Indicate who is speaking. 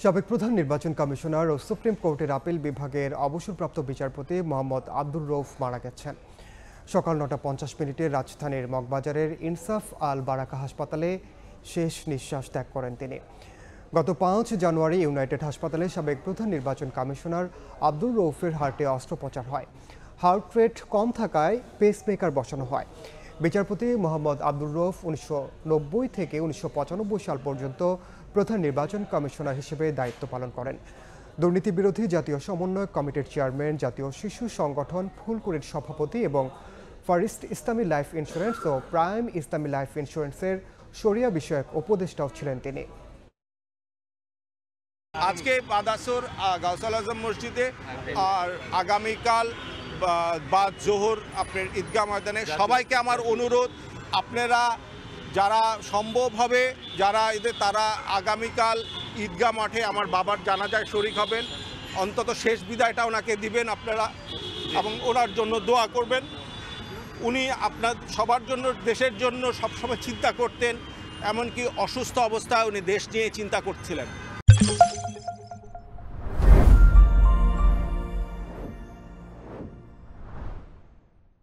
Speaker 1: সাবেক প্রধান নির্বাচন কমিশনার ও সুপ্রিম কোর্টের আপিল বিভাগের অবসরপ্রাপ্ত বিচারপতি মোহাম্মদ আব্দুর রউফ মারা গেছেন। সকাল ৯টা ৫০ রাজধানীর মগবাজারের ইনসাফ আল বারাকা হাসপাতালে শেষ নিঃশ্বাস ত্যাগ করেন তিনি। গত ৫ জানুয়ারি ইউনাইটেড হাসপাতালে সাবেক প্রধান নির্বাচন কমিশনার আব্দুর রউফের হার্টে অস্ত্রোপচার হয়। হার্ট রেট কম থাকায় পেসমেকার বসানো হয়। বিচারপতি মোহাম্মদ আব্দুর রউফ ১৯৯০ থেকে ১৯৯৫ সাল পর্যন্ত প্রধান নির্বাচন কমিশনার হিসেবে দায়িত্ব পালন করেন। দুর্নীতি বিরোধী জাতীয় সমন্বয় কমিটির চেয়ারম্যান, জাতীয় শিশু সংগঠন ফুলকুড়ির সভাপতি এবং ফারিস্ট ইসলামী লাইফ ইন্স্যুরেন্স ও প্রাইম ইসলামী লাইফ ইন্স্যুরেন্সের শরিয়া বিষয়ক উপদেষ্টাও ছিলেন তিনি।
Speaker 2: আজকে বাদাসর গাউসাল আজম মসজিদে আর আগামীকাল বা জোহর আপনার ঈদগাহ ময়দানে সবাইকে আমার অনুরোধ, আপনারা যারা সম্ভব হবে যারা তারা আগামীকাল ঈদগাহ মাঠে আমার বাবার জানাজায় শরীক হবেন। অন্তত শেষ বিদায়টা ওনাকে দিবেন আপনারা এবং ওনার জন্য দোয়া করবেন। উনি আপনার সবার জন্য, দেশের জন্য সবসময় চিন্তা করতেন, এমনকি অসুস্থ অবস্থায় উনি দেশ নিয়ে চিন্তা করছিলেন।